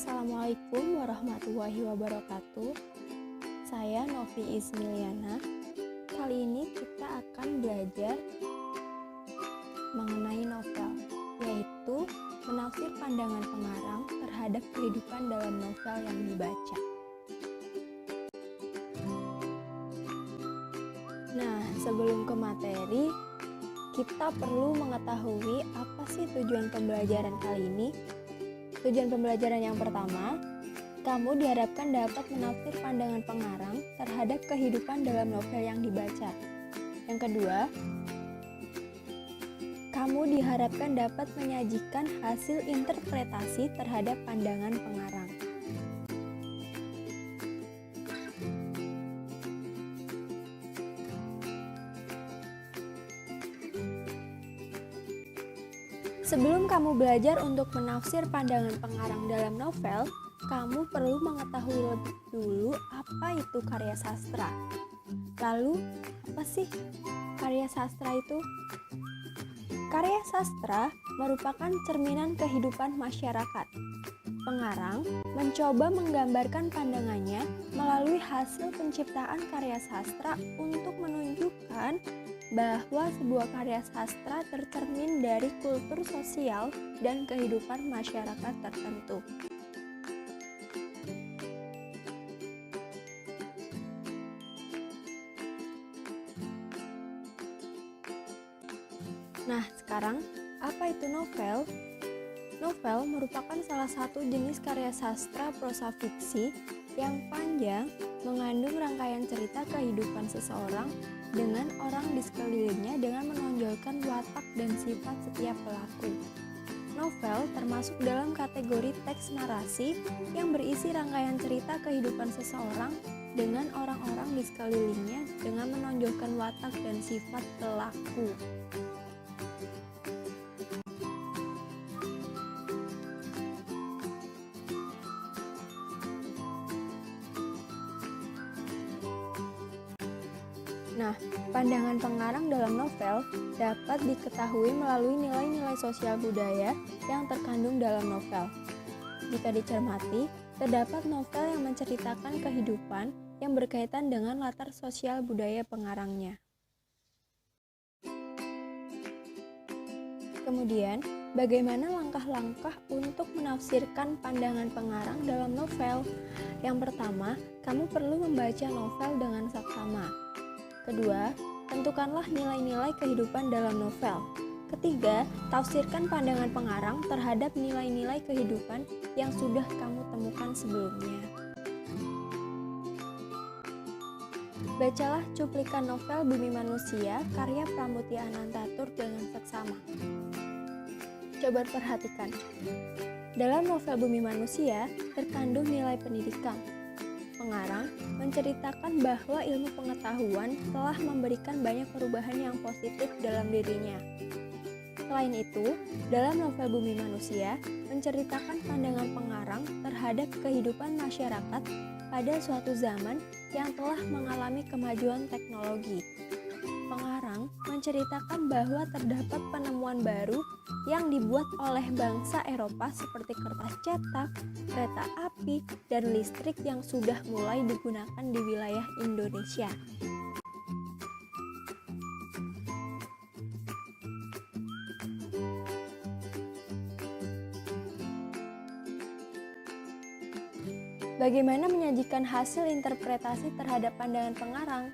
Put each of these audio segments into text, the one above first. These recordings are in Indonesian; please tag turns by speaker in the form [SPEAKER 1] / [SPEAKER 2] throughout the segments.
[SPEAKER 1] Assalamualaikum warahmatullahi wabarakatuh. Saya Novi Ismiliana. Kali ini kita akan belajar mengenai novel, yaitu menafsir pandangan pengarang terhadap kehidupan dalam novel yang dibaca. Nah, sebelum ke materi, kita perlu mengetahui apa sih tujuan pembelajaran kali ini. Tujuan pembelajaran yang pertama, kamu diharapkan dapat menafsir pandangan pengarang terhadap kehidupan dalam novel yang dibaca. Yang kedua, kamu diharapkan dapat menyajikan hasil interpretasi terhadap pandangan pengarang. Sebelum kamu belajar untuk menafsir pandangan pengarang dalam novel, kamu perlu mengetahui lebih dulu apa itu karya sastra. Lalu, apa sih karya sastra itu? Karya sastra merupakan cerminan kehidupan masyarakat. Pengarang mencoba menggambarkan pandangannya melalui hasil penciptaan karya sastra untuk menunjukkan bahwa sebuah karya sastra tercermin dari kultur sosial dan kehidupan masyarakat tertentu. Nah, sekarang apa itu novel? Novel merupakan salah satu jenis karya sastra prosa fiksi yang panjang, mengandung rangkaian cerita kehidupan seseorang dengan orang di sekelilingnya dengan menonjolkan watak dan sifat setiap pelaku. Novel termasuk dalam kategori teks narasi yang berisi rangkaian cerita kehidupan seseorang dengan orang-orang di sekelilingnya dengan menonjolkan watak dan sifat pelaku. Nah, pandangan pengarang dalam novel dapat diketahui melalui nilai-nilai sosial budaya yang terkandung dalam novel. Jika dicermati, terdapat novel yang menceritakan kehidupan yang berkaitan dengan latar sosial budaya pengarangnya. Kemudian, bagaimana langkah-langkah untuk menafsirkan pandangan pengarang dalam novel? Yang pertama, kamu perlu membaca novel dengan saksama. Kedua, tentukanlah nilai-nilai kehidupan dalam novel. Ketiga, tafsirkan pandangan pengarang terhadap nilai-nilai kehidupan yang sudah kamu temukan sebelumnya. Bacalah cuplikan novel Bumi Manusia karya Pramudya Anantatur dengan seksama. Coba perhatikan. Dalam novel Bumi Manusia terkandung nilai pendidikan. Pengarang menceritakan bahwa ilmu pengetahuan telah memberikan banyak perubahan yang positif dalam dirinya. Selain itu, dalam novel Bumi Manusia menceritakan pandangan pengarang terhadap kehidupan masyarakat pada suatu zaman yang telah mengalami kemajuan teknologi. Pengarang menceritakan bahwa terdapat penemuan baru yang dibuat oleh bangsa Eropa seperti kertas cetak, kereta api, dan listrik yang sudah mulai digunakan di wilayah Indonesia. Bagaimana menyajikan hasil interpretasi terhadap pandangan pengarang?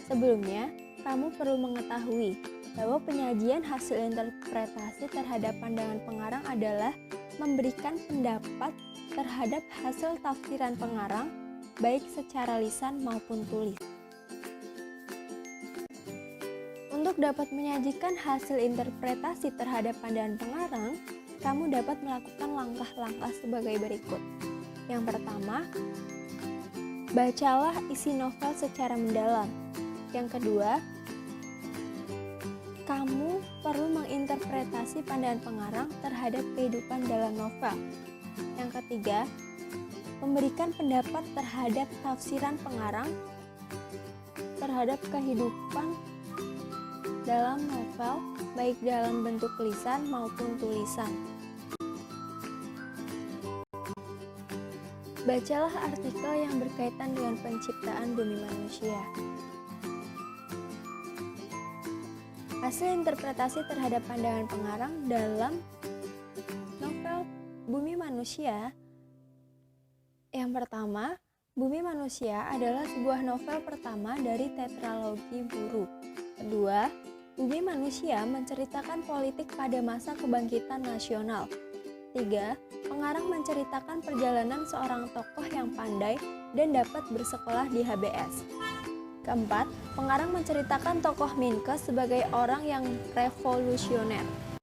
[SPEAKER 1] Sebelumnya, kamu perlu mengetahui bahwa penyajian hasil interpretasi terhadap pandangan pengarang adalah memberikan pendapat terhadap hasil tafsiran pengarang, baik secara lisan maupun tulis. Untuk dapat menyajikan hasil interpretasi terhadap pandangan pengarang, kamu dapat melakukan langkah-langkah sebagai berikut. Yang pertama, bacalah isi novel secara mendalam. Yang kedua, kamu perlu menginterpretasi pandangan pengarang terhadap kehidupan dalam novel. Yang ketiga, memberikan pendapat terhadap tafsiran pengarang terhadap kehidupan dalam novel, baik dalam bentuk lisan maupun tulisan. Bacalah artikel yang berkaitan dengan penciptaan bumi manusia. Hasil interpretasi terhadap pandangan pengarang dalam novel Bumi Manusia. Yang pertama, Bumi Manusia adalah sebuah novel pertama dari tetralogi Buru. Kedua, Bumi Manusia menceritakan politik pada masa kebangkitan nasional. 3. Pengarang menceritakan perjalanan seorang tokoh yang pandai dan dapat bersekolah di HBS. Keempat, pengarang menceritakan tokoh Menkes sebagai orang yang revolusioner.